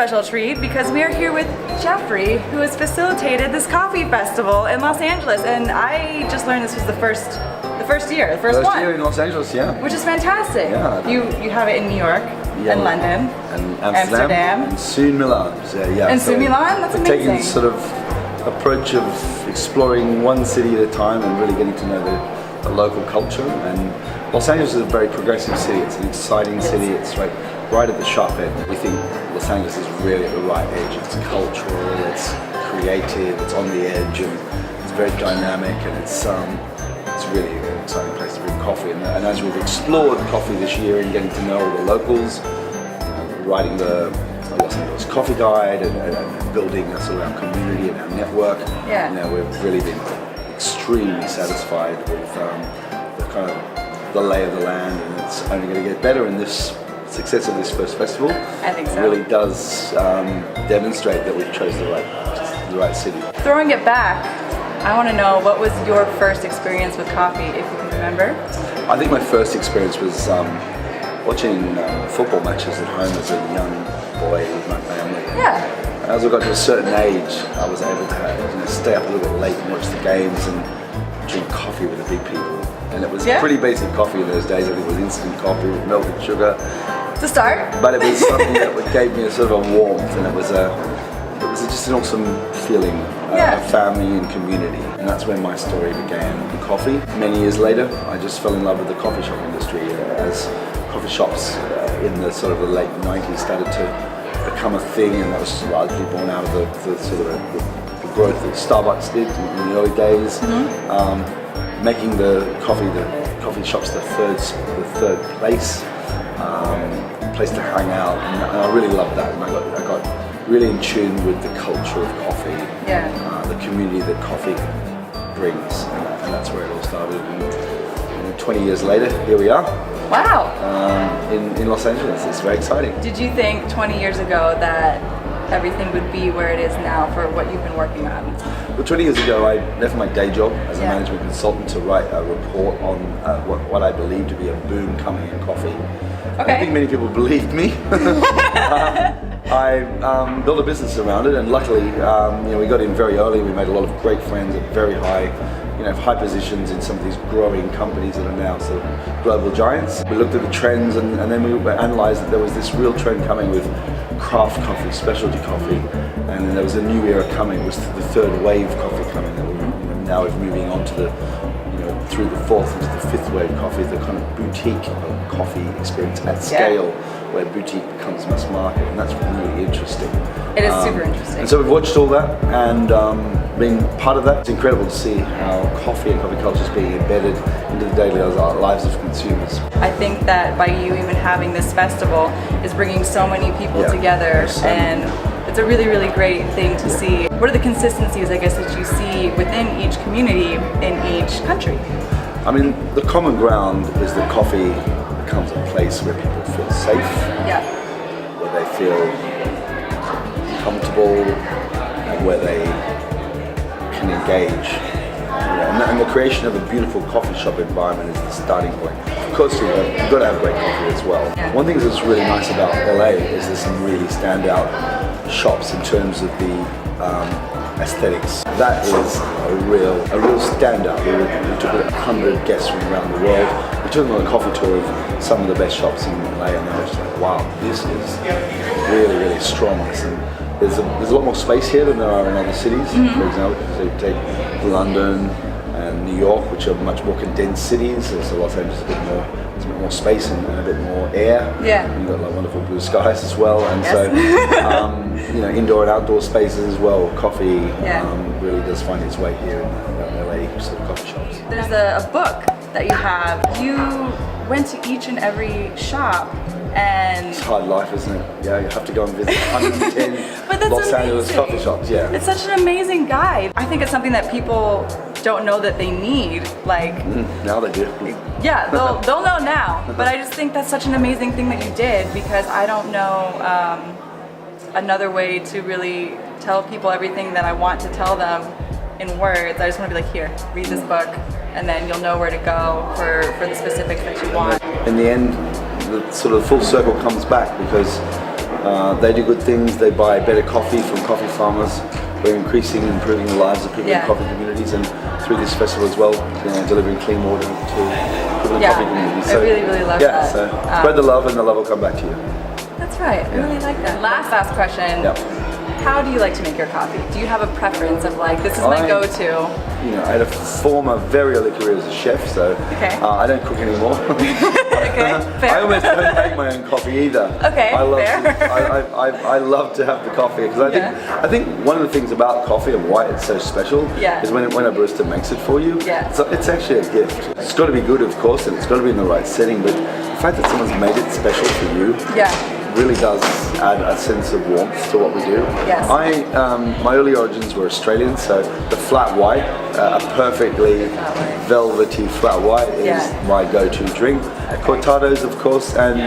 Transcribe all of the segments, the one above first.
special treat because we are here with Jeffrey, who has facilitated this coffee festival in Los Angeles, and I just learned this was the first year, the first one. First year in Los Angeles, yeah. Which is fantastic. Yeah. You have it in New York, and London, and Amsterdam, and soon Milan. So, yeah. And soon Milan? That's amazing. Taking sort of approach of exploring one city at a time and really getting to know the local culture. And Los Angeles is a very progressive city. It's an exciting city. It's right at the sharp end. We think Los Angeles is really at the right edge. It's cultural, it's creative, it's on the edge, and it's very dynamic, and it's really an exciting place to bring coffee. And as we've explored coffee this year and getting to know all the locals, writing the Los Angeles Coffee Guide and building a sort of our community and our network, we've really been extremely satisfied with the lay of the land, and it's only going to get better. And this success of this first festival, I think so, really does demonstrate that we've chosen the right city. Throwing it back, I want to know, what was your first experience with coffee, if you can remember? I think my first experience was watching football matches at home as a young boy with my family. Yeah. And as I got to a certain age, I was able to stay up a little bit late and watch the games and drink coffee with the big people. And it was pretty basic coffee in those days. I think it was instant coffee with milk and sugar. To start? But it was something that gave me a sort of a warmth, and it was just an awesome feeling of family and community. And that's when my story began in coffee. Many years later, I just fell in love with the coffee shop industry as coffee shops in the sort of the late 90s started to become a thing, and that was largely born out of the sort of the growth that Starbucks did in the early days. Making the coffee shops the third place to hang out, and I really loved that. And I got really in tune with the culture of coffee, the community that coffee brings, and that's where it all started. And 20 years later, here we are. Wow. In Los Angeles. It's very exciting. Did you think 20 years ago that everything would be where it is now for what you've been working on? Well, 20 years ago, I left my day job as a management consultant to write a report on what I believe to be a boom coming in coffee. I don't think many people believed me. I built a business around it, and luckily, we got in very early. We made a lot of great friends at very high positions in some of these growing companies that are now sort of global giants. We looked at the trends, and then we analyzed that there was this real trend coming with craft coffee, specialty coffee, and then there was a new era coming. It was the third wave coffee coming. That now we're moving on to the through the fourth into the fifth wave coffee, the kind of boutique coffee experience at scale, where boutique becomes mass market, and that's really interesting. It is super interesting. And so we've watched all that, and being part of that, it's incredible to see how coffee and coffee culture is being embedded into the daily lives of consumers. I think that by you even having this festival is bringing so many people together, and it's a really, really great thing to see. What are the consistencies, I guess, that you see within each community in each country? I mean, the common ground is that coffee becomes a place where people feel safe, where they feel comfortable, and where they can engage. And the creation of a beautiful coffee shop environment is the starting point. Of course, you've got to have great coffee as well. One thing that's really nice about LA is there's some really standout shops in terms of the aesthetics. That is a real standout. We took 100 guests from around the world. We took them on a coffee tour of some of the best shops in LA, and they were just like, wow, this is really, really strong. There's a lot more space here than there are in other cities. For example, so you take London and New York, which are much more condensed cities. So Los Angeles is a bit more space and a bit more air. You've got like wonderful blue skies as well, and so indoor and outdoor spaces as well. Coffee really does find its way here in LA sort of coffee shops. There's a book that you have. You went to each and every shop, and it's hard life, isn't it? Yeah, you have to go and visit 110 Los Angeles coffee shops. Yeah, it's such an amazing guide. I think it's something that people don't know that they need. Now they do. Yeah, they'll know now. But I just think that's such an amazing thing that you did, because I don't know another way to really tell people everything that I want to tell them in words. I just want to be like, here, read this book, and then you'll know where to go for the specifics that you want. In the end, the sort of full circle comes back, because They do good things. They buy better coffee from coffee farmers. We're increasing and improving the lives of people in coffee communities, and through this festival as well, delivering clean water to people in coffee communities. So, I really love that. So spread the love, and the love will come back to you. That's right. I really like that. Last question. Yep. How do you like to make your coffee? Do you have a preference of like, this is my go-to? You know, I had a former very early career as a chef, so I don't cook anymore. Fair. I almost don't make my own coffee either. I love to have the coffee because I think one of the things about coffee and why it's so special is when a barista makes it for you. It's actually a gift. It's got to be good, of course, and it's got to be in the right setting. But the fact that someone's made it special for you, really does add a sense of warmth to what we do. My early origins were Australian, so the flat white, a perfectly velvety flat white is my go-to drink. Cortados, of course, and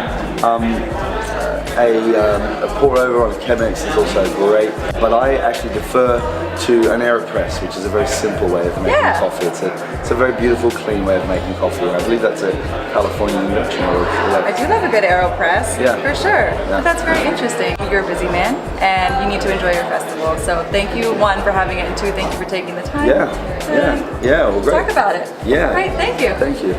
a pour over on a Chemex is also great. But I actually defer to an AeroPress, which is a very simple way of making coffee. It's a very beautiful, clean way of making coffee. And I believe that's a California invention. I do love a good AeroPress, for sure. But that's very interesting. You're a busy man, and you need to enjoy your festival. So thank you, one, for having it, and two, thank you for taking the time. Well, great. Talk about it. Yeah. Great, thank you. Thank you.